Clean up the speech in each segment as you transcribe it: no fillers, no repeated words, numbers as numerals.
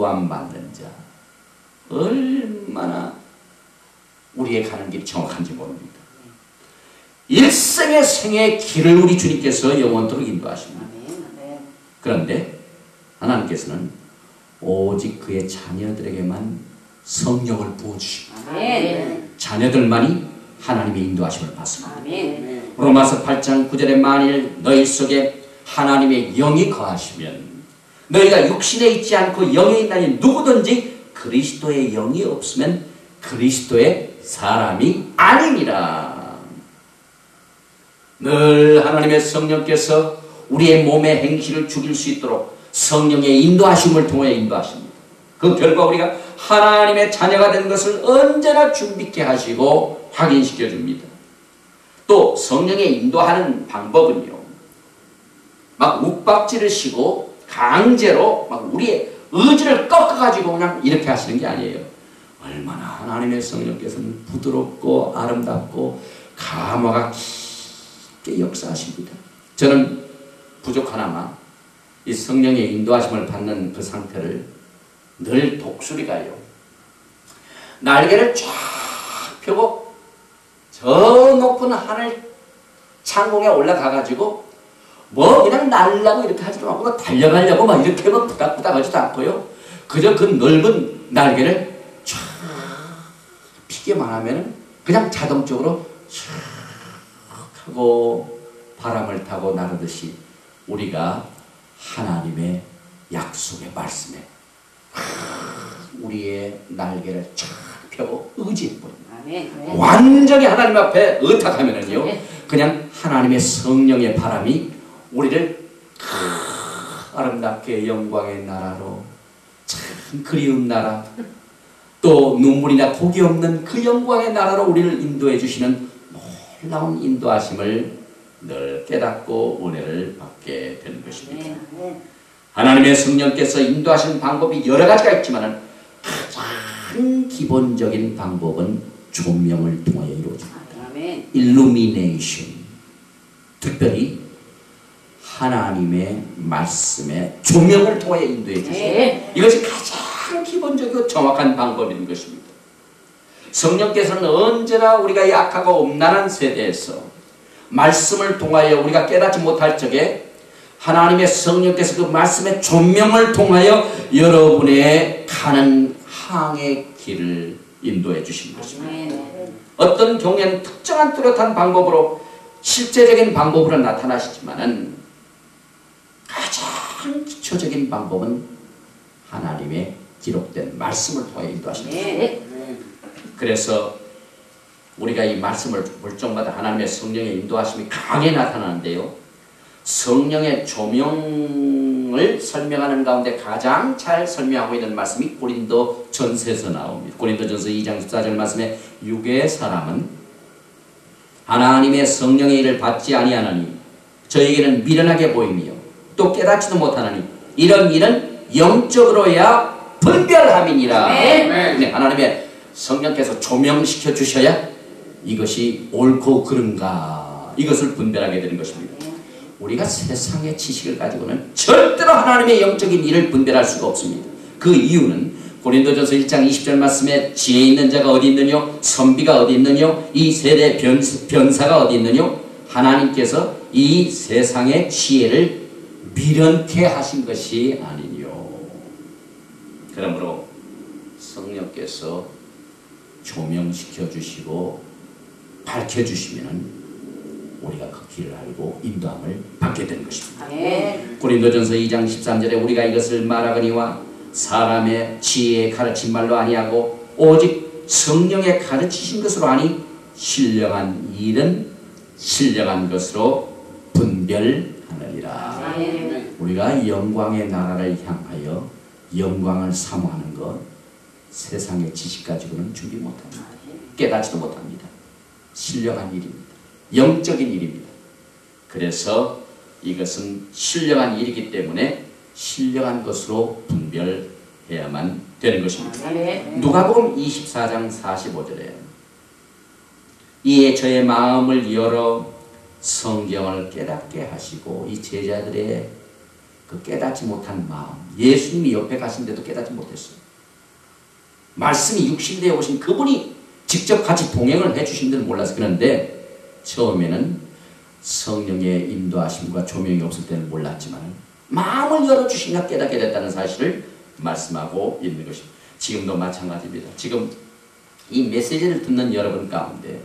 인도함 받는 자. 얼마나 우리의 가는 길이 정확한지 모릅니다. 일생의 생의 길을 우리 주님께서 영원토록 인도하십니다. 그런데 하나님께서는 오직 그의 자녀들에게만 성령을 부어주십니다. 자녀들만이 하나님의 인도하심을 받습니다. 로마서 8장 9절에 만일 너희 속에 하나님의 영이 거하시면 너희가 육신에 있지 않고 영에 있나니 누구든지 그리스도의 영이 없으면 그리스도의 사람이 아니니라. 늘 하나님의 성령께서 우리의 몸의 행실을 죽일 수 있도록 성령의 인도하심을 통해 인도하십니다. 그 결과 우리가 하나님의 자녀가 된 것을 언제나 준비케 하시고 확인시켜 줍니다. 또 성령의 인도하는 방법은요, 막 욱박지를 시고 강제로 막 우리의 의지를 꺾어가지고 그냥 이렇게 하시는 게 아니에요. 얼마나 하나님의 성령께서는 부드럽고 아름답고 감화가 깊게 역사하십니다. 저는 부족하나마 이 성령의 인도하심을 받는 그 상태를 늘 독수리가요, 날개를 쫙 펴고 저 높은 하늘 창공에 올라가가지고 뭐 그냥 날려고 이렇게 하지도 않고 달려가려고 막 이렇게 막 부닥부닥 하지도 않고요. 그저 그 넓은 날개를 쫙 피기만 하면 그냥 자동적으로 쫙 하고 바람을 타고 나르듯이 우리가 하나님의 약속의 말씀에 우리의 날개를 쫙 펴고 의지해버립니다. 완전히 하나님 앞에 의탁하면은요, 그냥 하나님의 성령의 바람이 우리를 아름답게 영광의 나라로, 참 그리운 나라, 또 눈물이나 독이 없는 그 영광의 나라로 우리를 인도해 주시는 놀라운 인도하심을 늘 깨닫고 은혜를 받게 되는 것입니다. 하나님의 성령께서 인도하시는 방법이 여러 가지가 있지만 가장 기본적인 방법은 조명을 통하여 이루어집니다. illumination. 특별히 하나님의 말씀에 조명을 통하여 인도해 주시고, 이것이 가장 기본적이고 정확한 방법인 것입니다. 성령께서는 언제나 우리가 약하고 음란한 세대에서 말씀을 통하여 우리가 깨닫지 못할 적에 하나님의 성령께서 그 말씀의 조명을 통하여 여러분의 가는 항의 길을 인도해 주신 것입니다. 어떤 경우에는 특정한 뚜렷한 방법으로, 실제적인 방법으로 나타나시지만은 가장 기초적인 방법은 하나님의 기록된 말씀을 통해 인도하십니다. 그래서 우리가 이 말씀을 볼 적마다 하나님의 성령의 인도하심이 강하게 나타나는데요, 성령의 조명을 설명하는 가운데 가장 잘 설명하고 있는 말씀이 고린도전서에서 나옵니다. 고린도전서 2장 14절 말씀에 육의 사람은 하나님의 성령의 일을 받지 아니하나니 저에게는 미련하게 보이며 또 깨닫지도 못하나니 이런 일은 영적으로야 분별함이니라. 네, 하나님의 성령께서 조명시켜 주셔야 이것이 옳고 그른가, 이것을 분별하게 되는 것입니다. 우리가 세상의 지식을 가지고는 절대로 하나님의 영적인 일을 분별할 수가 없습니다. 그 이유는 고린도전서 1장 20절 말씀에 지혜 있는 자가 어디 있느뇨, 선비가 어디 있느뇨, 이 세대 변사가 어디 있느뇨, 하나님께서 이 세상의 지혜를 미련케 하신 것이 아니뇨. 그러므로 성령께서 조명시켜 주시고 밝혀 주시면은 우리가 그 길을 알고 인도함을 받게 되는 것입니다. 고린도전서 2장 13절에 우리가 이것을 말하거니와 사람의 지혜의 가르친 말로 아니하고 오직 성령의 가르치신 것으로 아니 신령한 일은 신령한 것으로 분별하느니라. 우리가 영광의 나라를 향하여 영광을 사모하는 것, 세상의 지식 가지고는 준비 못합니다. 깨닫지도 못합니다. 신령한 일입니다. 영적인 일입니다. 그래서 이것은 신령한 일이기 때문에 신령한 것으로 분별해야만 되는 것입니다. 누가복음 24장 45절에 이에 저의 마음을 열어 성경을 깨닫게 하시고 이 제자들의 그 깨닫지 못한 마음, 예수님이 옆에 가신데도 깨닫지 못했어요. 말씀이 육신되어 오신 그분이 직접 같이 동행을 해주신 줄은 몰라서. 그런데 처음에는 성령의 인도하심과 조명이 없을 때는 몰랐지만 마음을 열어주시니까 깨닫게 됐다는 사실을 말씀하고 있는 것입니다. 지금도 마찬가지입니다. 지금 이 메시지를 듣는 여러분 가운데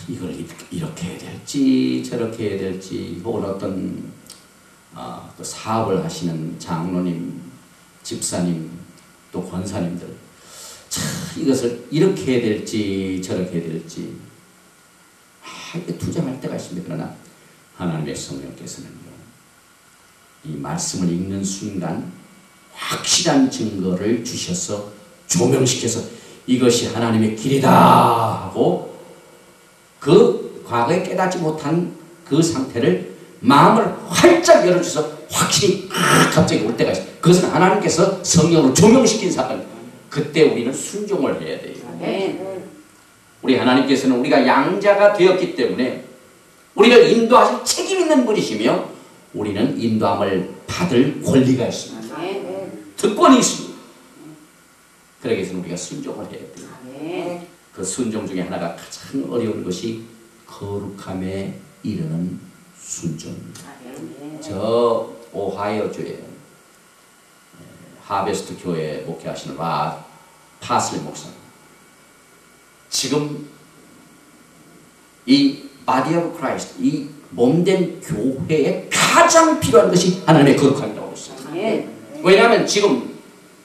이걸 이렇게 해야 될지 저렇게 해야 될지, 혹은 어떤 또 사업을 하시는 장로님, 집사님, 또 권사님들, 이것을 이렇게 해야 될지 저렇게 해야 될지 이렇게 투정할 때가 있습니다. 그러나 하나님의 성령께서는요, 이 말씀을 읽는 순간 확실한 증거를 주셔서 조명시켜서 이것이 하나님의 길이다 하고 그 과거에 깨닫지 못한 그 상태를 마음을 활짝 열어주셔서 확실히 갑자기 올 때가 있어요. 그것은 하나님께서 성령으로 조명시킨 사건. 그때 우리는 순종을 해야 돼요. 우리 하나님께서는 우리가 양자가 되었기 때문에 우리를 인도하실 책임 있는 분이시며 우리는 인도함을 받을 권리가 있습니다. 특권이 있습니다. 그러기 위해서는 우리가 순종을 해야 돼요. 그 순종 중에 하나가 가장 어려운 것이 거룩함에 이르는 순종입니다. 저 오하이오주에 하베스트 교회에 목회하시는 라 파슬리 목사님, 지금 이 바디 오브 크라이스트, 이 몸된 교회에 가장 필요한 것이 하나님의 거룩함이라고 했어요. 왜냐하면 지금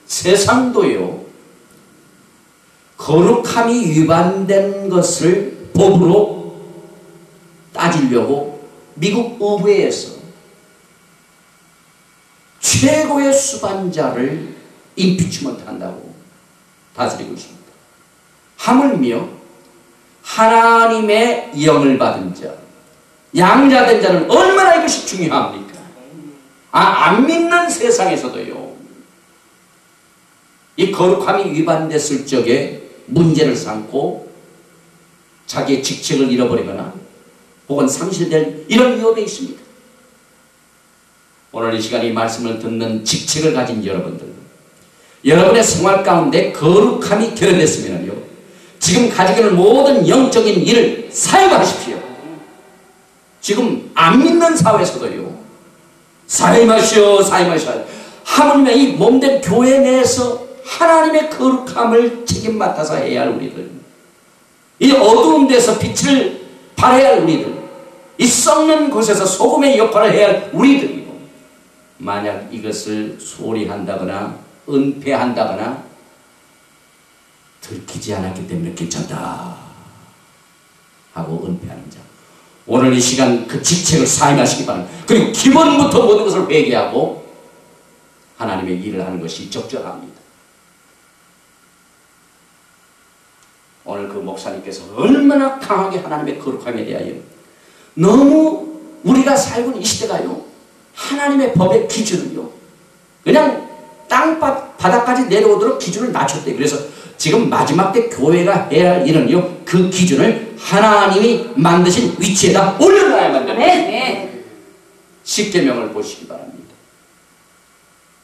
세상도요, 거룩함이 위반된 것을 법으로 따지려고 미국 의회에서 최고의 수반자를 임피치먼트 한다고 다스리고 있습니다. 하물며 하나님의 영을 받은 자, 양자된 자는 얼마나 이것이 중요합니까? 안 믿는 세상에서도요, 이 거룩함이 위반됐을 적에 문제를 삼고 자기의 직책을 잃어버리거나 혹은 상실될 이런 위험이 있습니다. 오늘 이 시간 이 말씀을 듣는 직책을 가진 여러분들, 여러분의 생활 가운데 거룩함이 결여됐으면요, 지금 가지고 있는 모든 영적인 일을 사용하십시오. 지금 안 믿는 사회에서도요, 사임하시오 사임하시오. 하물며 이 몸된 교회 내에서 하나님의 거룩함을 책임 맡아서 해야 할 우리들, 이 어두운 데서 빛을 발해야 할 우리들, 이 썩는 곳에서 소금의 역할을 해야 할 우리들이고, 만약 이것을 소홀히 한다거나 은폐한다거나 들키지 않았기 때문에 괜찮다 하고 은폐하는 자, 오늘 이 시간 그 직책을 사임하시기 바랍니다. 그리고 기본부터 모든 것을 회개하고 하나님의 일을 하는 것이 적절합니다. 오늘 그 목사님께서 얼마나 강하게 하나님의 거룩함에 대하여, 너무 우리가 살고 있는 이 시대가요, 하나님의 법의 기준을요, 그냥 바닥까지 내려오도록 기준을 낮췄대요. 그래서 지금 마지막 때 교회가 해야 할 일은요, 그 기준을 하나님이 만드신 위치에다 올려놔야만 됩니다. 십계명을 보시기 바랍니다.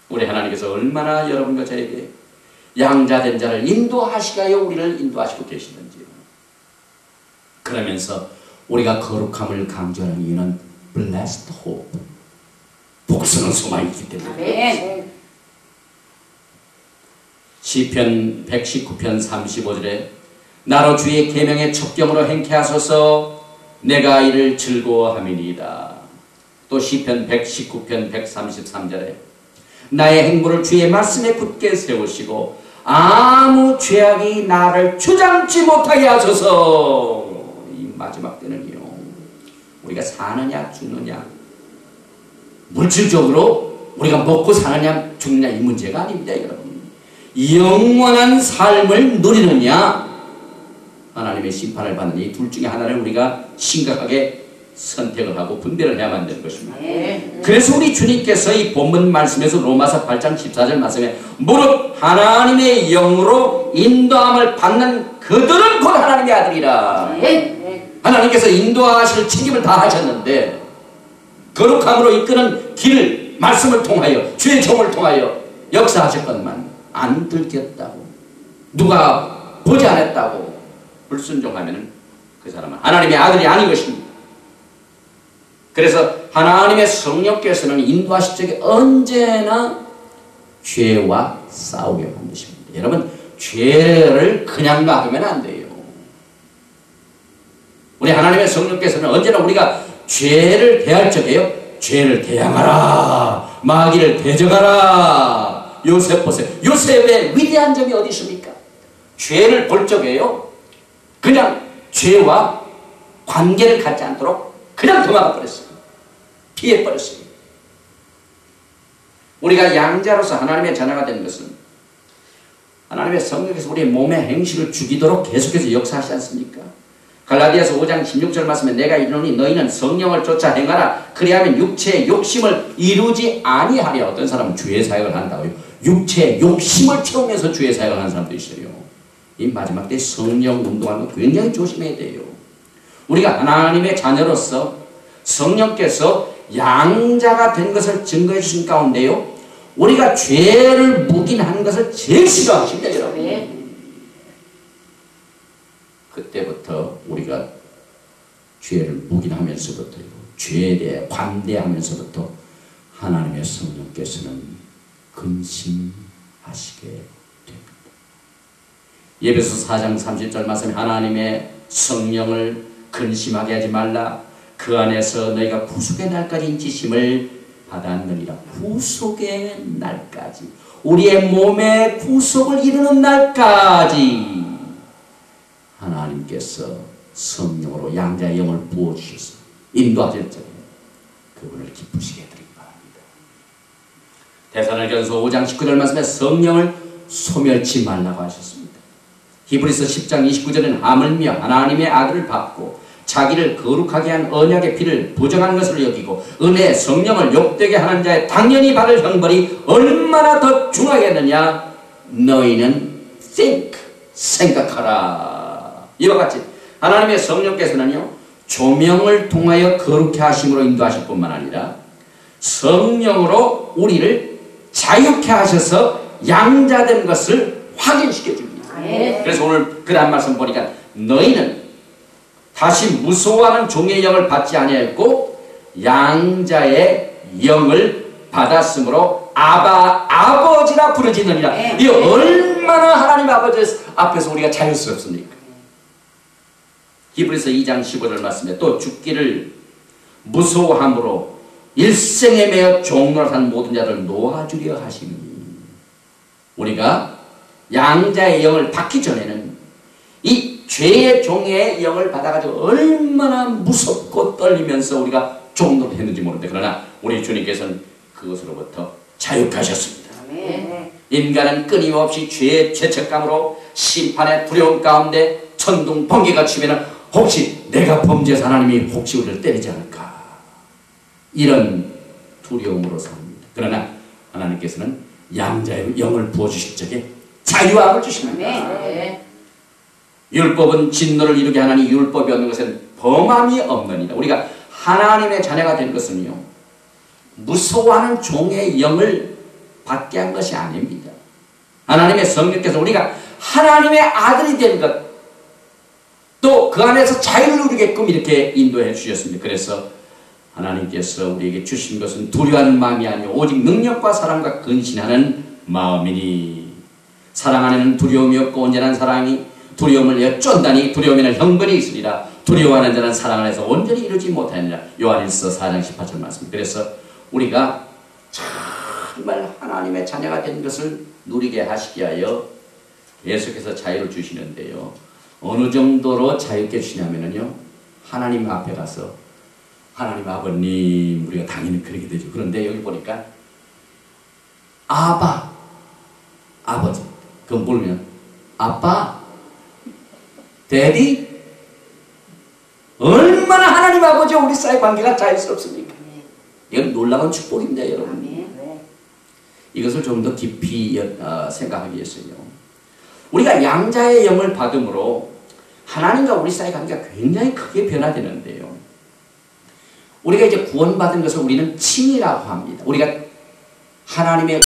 우리 하나님께서 얼마나 여러분과 저에게 양자된 자를 인도하시가요 우리를 인도하시고 계시는지요. 그러면서 우리가 거룩함을 강조하는 이유는 blessed hope, 복스러운 소망이 있기 때문에. 시편 119편 35절에 나로 주의 계명의 첩경으로 행케 하소서, 내가 이를 즐거워함이니이다. 또 시편 119편 133절에 나의 행보를 주의 말씀에 굳게 세우시고 아무 죄악이 나를 주장치 못하게 하소서. 이 마지막 때는요, 우리가 사느냐 죽느냐, 물질적으로 우리가 먹고 사느냐 죽느냐 이 문제가 아닙니다. 여러분, 영원한 삶을 누리느냐 하나님의 심판을 받는 이 둘 중에 하나를 우리가 심각하게 선택을 하고 분별을 해야만 되는 것입니다. 그래서 우리 주님께서 이 본문 말씀에서 로마서 8장 14절 말씀에 무릇 하나님의 영으로 인도함을 받는 그들은 곧 하나님의 아들이라. 하나님께서 인도하실 책임을 다 하셨는데 거룩함으로 이끄는 길을 말씀을 통하여 주의 종을 통하여 역사하셨건만 안 들켰다고 누가 보지 않았다고 불순종하면 그 사람은 하나님의 아들이 아닌 것입니다. 그래서 하나님의 성령께서는 인도하실 적에 언제나 죄와 싸우게 만드십니다. 여러분, 죄를 그냥 놔두면 안 돼요. 우리 하나님의 성령께서는 언제나 우리가 죄를 대할 적에요, 죄를 대항하라, 마귀를 대적하라. 요셉 보세요. 요셉의 위대한 점이 어디 있습니까? 죄를 볼 적에요, 그냥 죄와 관계를 갖지 않도록 그냥 도망가 버렸어요. 피해 버렸어요. 우리가 양자로서 하나님의 자녀가 된 것은 하나님의 성령께서 우리의 몸의 행실을 죽이도록 계속해서 역사하시지 않습니까? 갈라디아서 5장 16절 말씀에 내가 이르노니 너희는 성령을 쫓아 행하라. 그리하면 육체의 욕심을 이루지 아니하랴. 어떤 사람은 주의 사역을 한다고요. 육체의 욕심을 채우면서 주의 사역을 하는 사람도 있어요. 이 마지막 때 성령 운동하는 거 굉장히 조심해야 돼요. 우리가 하나님의 자녀로서 성령께서 양자가 된 것을 증거해 주신 가운데요, 우리가 죄를 묵인하는 것을 제일 싫어하십니다, 여러분. 네. 그때부터 우리가 죄를 묵인하면서부터 죄에 대해 관대하면서부터 하나님의 성령께서는 근심하시게 됩니다. 예배소 4장 30절 말씀에 하나님의 성령을 근심하게 하지 말라. 그 안에서 너희가 구속의 날까지 인치심을 받았느니라. 구속의 날까지, 우리의 몸의 구속을 이루는 날까지 하나님께서 성령으로 양자의 영을 부어주셔서 인도하실 적에 그분을 기쁘시게 해드리기 바랍니다. 데살로니가전서 5장 19절 말씀에 성령을 소멸치 말라고 하셨습니다. 히브리서 10장 29절에는 하물며 하나님의 아들을 받고 자기를 거룩하게 한 언약의 피를 부정한 것을 여기고 은혜의 성령을 욕되게 하는 자의 당연히 받을 형벌이 얼마나 더 중하겠느냐. 너희는 think, 생각하라. 이와 같이 하나님의 성령께서는요, 조명을 통하여 거룩해 하심으로 인도하실 뿐만 아니라 성령으로 우리를 자유케 하셔서 양자된 것을 확인시켜 줍니다. 그래서 오늘 그 다음 말씀 보니까 너희는 다시 무서워하는 종의 영을 받지 아니하였고 양자의 영을 받았으므로 아바, 아버지라 부르짖느니라. 이 얼마나 하나님 아버지 앞에서 우리가 자유스럽습니까? 히브리서 2장 15절 말씀에 또 죽기를 무서워함으로 일생에 매여 종노릇한 모든 자를 놓아주려 하시니, 우리가 양자의 영을 받기 전에는 이 죄의 종의 영을 받아가지고 얼마나 무섭고 떨리면서 우리가 종노릇 했는지 모르는데, 그러나 우리 주님께서는 그것으로부터 자유케 하셨습니다. 인간은 끊임없이 죄의 죄책감으로 심판의 두려움 가운데 천둥 번개가 치면 혹시 내가 범죄해서 하나님이 혹시 우리를 때리지 않을까, 이런 두려움으로 삽니다. 그러나 하나님께서는 양자의 영을 부어주실 적에 자유함을 주십니다. 율법은 진노를 이루게 하나니 율법이 없는 것은 범함이 없느니라. 우리가 하나님의 자녀가 된 것은요, 무서워하는 종의 영을 받게 한 것이 아닙니다. 하나님의 성령께서 우리가 하나님의 아들이 된 것, 또 그 안에서 자유를 누리게끔 이렇게 인도해 주셨습니다. 그래서 하나님께서 우리에게 주신 것은 두려워하는 마음이 아니요 오직 능력과 사랑과 근신하는 마음이니, 사랑 안에는 두려움이 없고 온전한 사랑이 두려움을 쫓다니 두려움에는 형벌이 있으리라. 두려워하는 자는 사랑 안에서 온전히 이루지 못하느니라. 요한일서 4장 18절 말씀. 그래서 우리가 정말 하나님의 자녀가 된 것을 누리게 하시기 위하여 계속해서 자유를 주시는데요, 어느 정도로 자유케 주시냐면요, 하나님 앞에 가서 하나님 아버님, 우리가 당연히 그렇게 되죠. 그런데 여기 보니까 아바, 아버지, 그건 모르면 아빠, 데디, 얼마나 하나님 아버지와 우리 사이 관계가 자연스럽습니까? 이건 놀라운 축복입니다, 여러분. 이것을 좀 더 깊이 생각하기 위해서요, 우리가 양자의 영을 받음으로 하나님과 우리 사이 관계가 굉장히 크게 변화되는데요, 우리가 이제 구원받은 것을 우리는 칭이라고 합니다. 우리가 하나님의